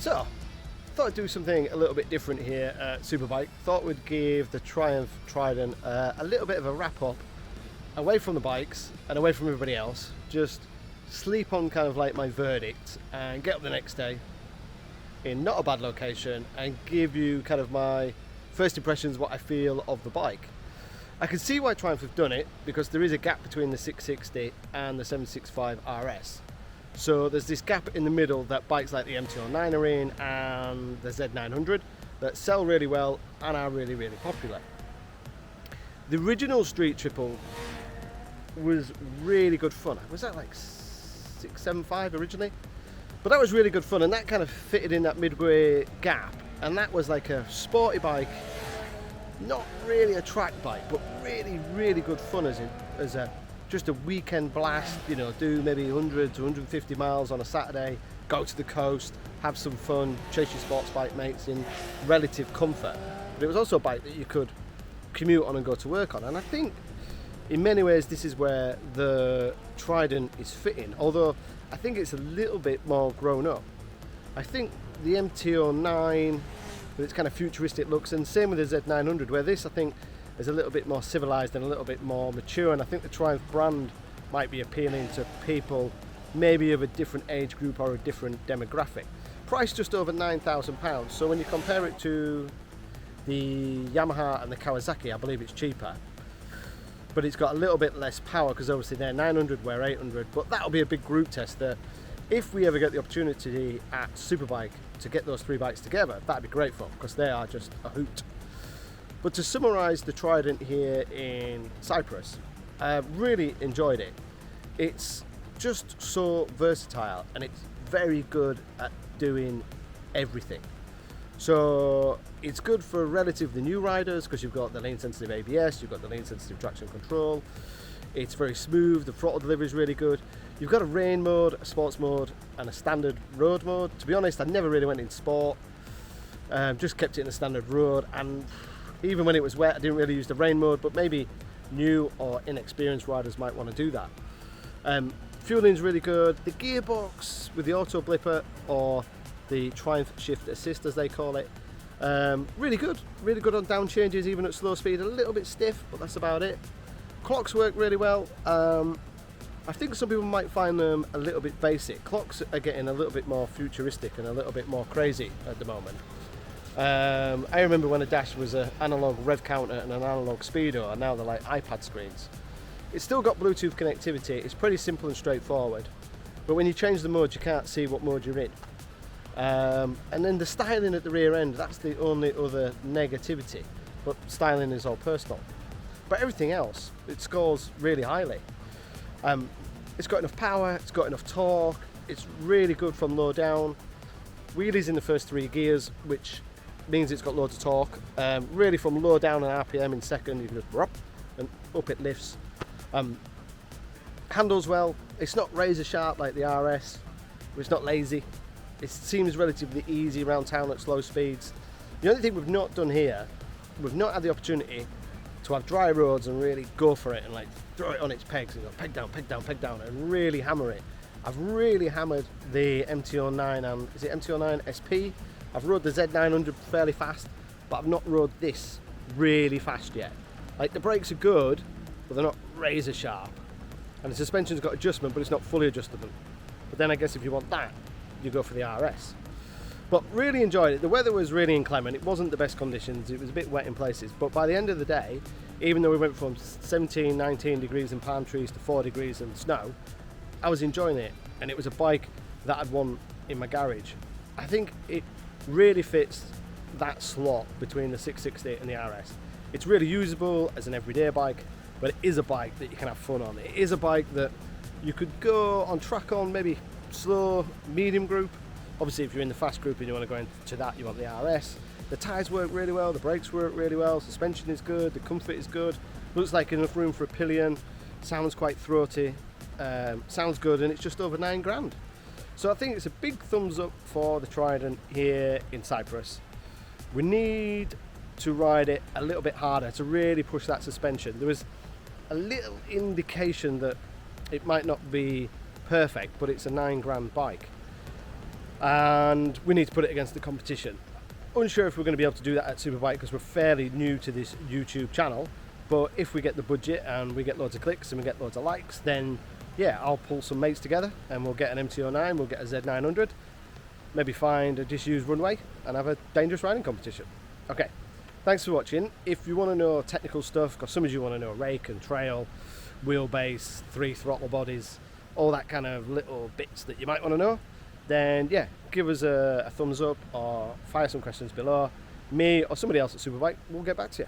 So, thought I'd do something a little bit different here at Superbike. Thought we'd give the Triumph Trident a little bit of a wrap up away from the bikes and away from everybody else. Just sleep on kind of like my verdict and get up the next day in not a bad location and give you kind of my first impressions, what I feel of the bike. I can see why Triumph have done it, because there is a gap between the 660 and the 765 RS. So there's this gap in the middle that bikes like the MT-09 are in and the Z900 that sell really well and are really, really popular. The original Street Triple was really good fun. Was that like 675 originally? But that was really good fun, and that kind of fitted in that midway gap, and that was like a sporty bike, not really a track bike, but really, really good fun as a just a weekend blast, you know, do maybe 100 to 150 miles on a Saturday, go to the coast, have some fun, chase your sports bike mates in relative comfort. But it was also a bike that you could commute on and go to work on, and I think in many ways this is where the Trident is fitting, although I think it's a little bit more grown up. I think the MT-09 with its kind of futuristic looks, and same with the Z900, where this I think is a little bit more civilized and a little bit more mature, and I think the Triumph brand might be appealing to people maybe of a different age group or a different demographic. Price just over £9,000, so when you compare it to the Yamaha and the Kawasaki, I believe it's cheaper, but it's got a little bit less power because obviously they're 900, we're 800, but that'll be a big group test there. If we ever get the opportunity at Superbike to get those three bikes together, that'd be great fun because they are just a hoot. But to summarise the Trident here in Cyprus, I really enjoyed it. It's just so versatile and it's very good at doing everything. So it's good for relatively new riders because you've got the lane sensitive ABS, you've got the lane sensitive traction control, it's very smooth, the throttle delivery is really good. You've got a rain mode, a sports mode and a standard road mode. To be honest, I never really went in sport, just kept it in a standard road, and even when it was wet I didn't really use the rain mode, but maybe new or inexperienced riders might want to do that. Fueling's really good. The gearbox with the auto blipper, or the Triumph Shift Assist as they call it, really good on down changes, even at slow speed. A little bit stiff, but that's about it. Clocks work really well. I think some people might find them a little bit basic. Clocks are getting a little bit more futuristic and a little bit more crazy at the moment. I remember when a dash was an analog rev counter and an analog speedo, and now they're like iPad screens. It's still got Bluetooth connectivity. It's pretty simple and straightforward, but when you change the mode you can't see what mode you're in. And then the styling at the rear end, that's the only other negativity, but styling is all personal. But everything else, it scores really highly. It's got enough power, it's got enough torque, it's really good from low down. Wheelies in the first three gears, which means it's got loads of torque. Really from low down and RPM in second, you can just up and up it lifts. Handles well. It's not razor sharp like the RS, but it's not lazy. It seems relatively easy around town at slow speeds. The only thing we've not done here, we've not had the opportunity to have dry roads and really go for it and like throw it on its pegs and go peg down, peg down, peg down and really hammer it. I've really hammered the MT-09 and is it MT-09 SP? I've rode the Z900 fairly fast, but I've not rode this really fast yet. Like the brakes are good, but they're not razor sharp. And the suspension's got adjustment, but it's not fully adjustable. But then I guess if you want that, you go for the RS. But really enjoyed it. The weather was really inclement. It wasn't the best conditions. It was a bit wet in places. But by the end of the day, even though we went from 17, 19 degrees in palm trees to 4 degrees in snow, I was enjoying it. And it was a bike that I'd want in my garage. I think it really fits that slot between the 660 and the RS. It's really usable as an everyday bike, but it is a bike that you can have fun on. It is a bike that you could go on track on, maybe slow, medium group. Obviously if you're in the fast group and you want to go into that, you want the RS. The tyres work really well, the brakes work really well, suspension is good, the comfort is good, looks like enough room for a pillion, sounds quite throaty, sounds good, and it's just over £9,000. So I think it's a big thumbs up for the Trident here in Cyprus. We need to ride it a little bit harder to really push that suspension. There was a little indication that it might not be perfect, but it's a £9,000 bike. and we need to put it against the competition. Unsure if we're going to be able to do that at Superbike because we're fairly new to this YouTube channel, but if we get the budget and we get loads of clicks and we get loads of likes, then yeah, I'll pull some mates together and we'll get an MT-09, we'll get a Z900, maybe find a disused runway and have a dangerous riding competition. Okay, thanks for watching. If you want to know technical stuff, because some of you want to know rake and trail, wheelbase, 3 throttle bodies, all that kind of little bits that you might want to know, then yeah, give us a thumbs up or fire some questions below. Me or somebody else at Superbike will get back to you.